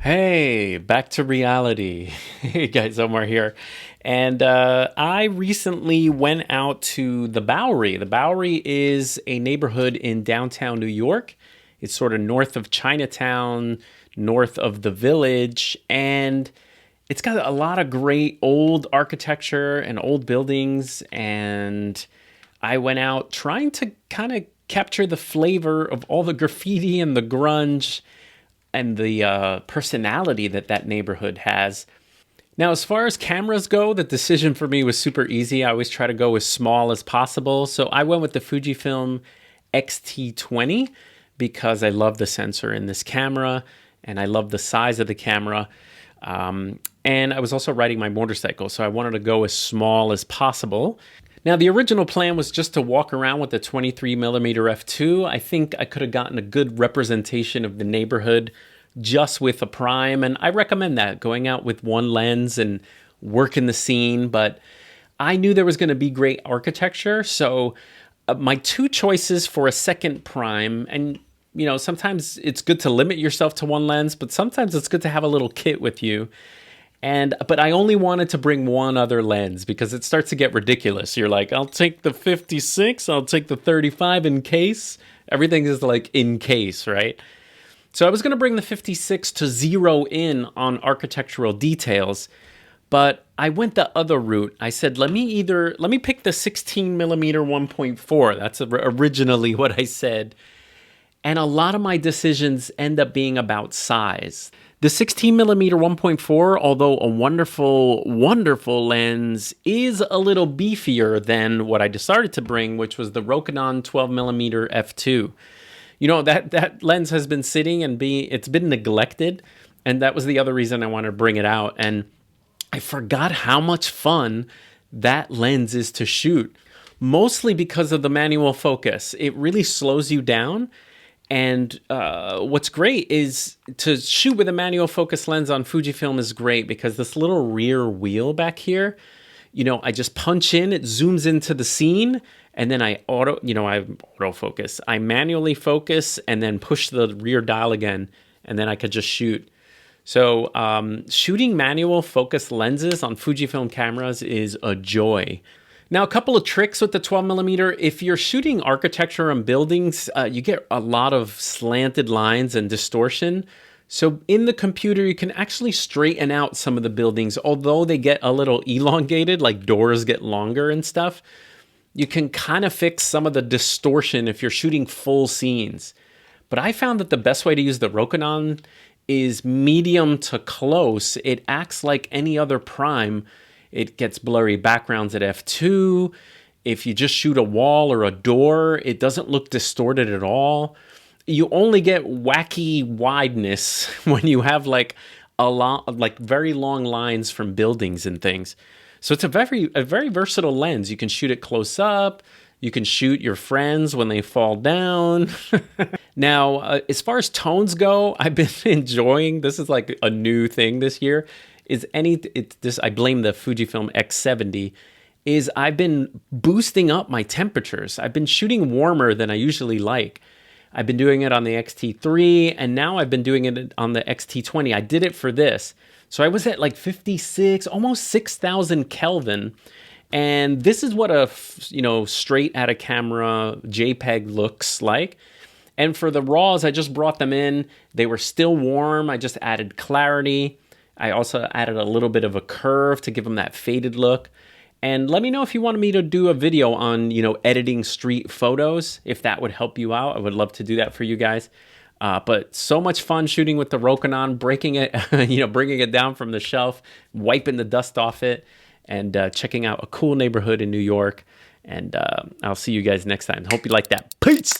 Hey, back to reality. Hey guys, Omar here. And I recently went out to the Bowery. The Bowery is a neighborhood in downtown New York. It's sort of north of Chinatown, north of the Village, and it's got a lot of great old architecture and old buildings. And I went out trying to kind of capture the flavor of all the graffiti and the grunge and the personality that that neighborhood has. Now, as far as cameras go, the decision for me was super easy. I always try to go as small as possible. So I went with the Fujifilm X-T20 because I love the sensor in this camera and I love the size of the camera. And I was also riding my motorcycle, so I wanted to go as small as possible. Now, the original plan was just to walk around with the 23mm f2. I think I could have gotten a good representation of the neighborhood just with a prime, and I recommend that, going out with one lens and working the scene. But I knew there was going to be great architecture, so my two choices for a second prime, and sometimes it's good to limit yourself to one lens, but sometimes it's good to have a little kit with you. But I only wanted to bring one other lens because it starts to get ridiculous. You're like, I'll take the 56, I'll take the 35 in case. Everything is like in case, right? So I was going to bring the 56 to zero in on architectural details, but I went the other route. I said, let me pick the 16mm 1.4. That's originally what I said. And a lot of my decisions end up being about size. The 16mm 1.4, although a wonderful, wonderful lens, is a little beefier than what I decided to bring, which was the Rokinon 12mm f2. That lens has been sitting and it's been neglected, and that was the other reason I wanted to bring it out. And I forgot how much fun that lens is to shoot, mostly because of the manual focus. It really slows you down. And what's great is to shoot with a manual focus lens on Fujifilm is great because this little rear wheel back here, I just punch in, it zooms into the scene, and then I autofocus. I manually focus and then push the rear dial again, and then I could just shoot. So shooting manual focus lenses on Fujifilm cameras is a joy. Now, a couple of tricks with the 12mm. If you're shooting architecture and buildings, you get a lot of slanted lines and distortion. So in the computer, you can actually straighten out some of the buildings. Although they get a little elongated, like doors get longer and stuff, you can kind of fix some of the distortion if you're shooting full scenes. But I found that the best way to use the Rokinon is medium to close. It acts like any other prime. It gets blurry backgrounds at f2. If you just shoot a wall or a door, it doesn't look distorted at all. You only get wacky wideness when you have like very long lines from buildings and things. So it's a very versatile lens. You can shoot it close up. You can shoot your friends when they fall down. Now, as far as tones go, I've been enjoying, this is like a new thing this year, I blame the Fujifilm X70, is I've been boosting up my temperatures. I've been shooting warmer than I usually like. I've been doing it on the X-T3, and now I've been doing it on the X-T20. I did it for this. So I was at like 56, almost 6,000 Kelvin. And this is what a, straight out of camera JPEG looks like. And for the RAWs, I just brought them in. They were still warm. I just added clarity. I also added a little bit of a curve to give them that faded look. And let me know if you wanted me to do a video on, editing street photos, if that would help you out. I would love to do that for you guys. But so much fun shooting with the Rokinon, breaking it, bringing it down from the shelf, wiping the dust off it, and checking out a cool neighborhood in New York. And I'll see you guys next time. Hope you like that. Peace!